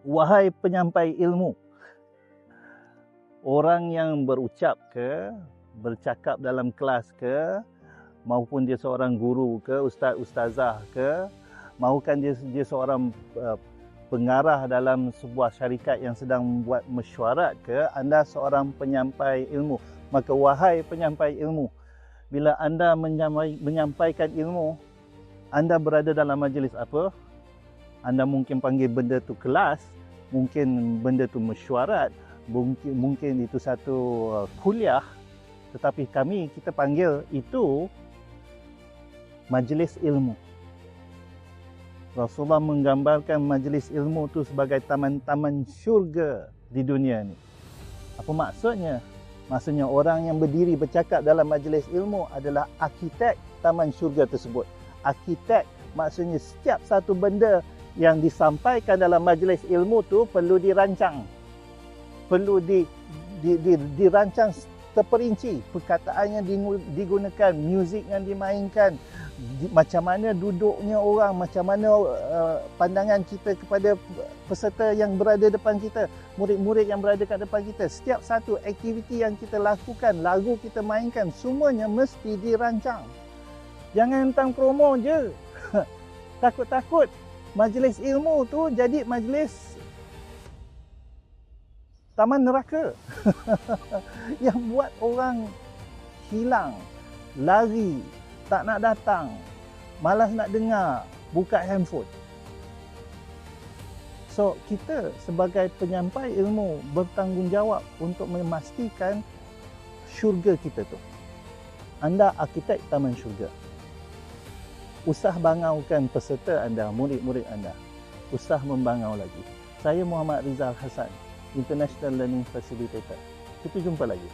Wahai penyampai ilmu, orang yang berucap ke, bercakap dalam kelas ke, maupun dia seorang guru ke, ustaz-ustazah ke, maupun dia seorang pengarah dalam sebuah syarikat yang sedang membuat mesyuarat ke, anda seorang penyampai ilmu. Maka wahai penyampai ilmu, bila anda menyampaikan ilmu, anda berada dalam majlis apa? Anda mungkin panggil benda tu kelas, mungkin benda tu mesyuarat, mungkin itu satu kuliah, tetapi kita panggil itu majlis ilmu. Rasulullah menggambarkan majlis ilmu tu sebagai taman-taman syurga di dunia ni. Apa maksudnya? Maksudnya orang yang berdiri bercakap dalam majlis ilmu adalah arkitek taman syurga tersebut. Arkitek maksudnya setiap satu benda yang disampaikan dalam majlis ilmu tu perlu dirancang. Perlu dirancang terperinci. Perkataan yang digunakan, muzik yang dimainkan, macam mana duduknya orang, macam mana pandangan kita kepada peserta yang berada depan kita, murid-murid yang berada kat depan kita. Setiap satu aktiviti yang kita lakukan, lagu kita mainkan, semuanya mesti dirancang. Jangan tentang promo je. Takut-takut majlis ilmu tu jadi majlis taman neraka. Yang buat orang hilang, lari, tak nak datang, malas nak dengar, buka handphone. So, kita sebagai penyampai ilmu bertanggungjawab untuk memastikan syurga kita tu. Anda arkitek taman syurga. Usah bangaukan peserta anda, murid-murid anda. Usah membangau lagi. Saya Muhammad Rizal Hassan, International Learning Facilitator. Kita jumpa lagi.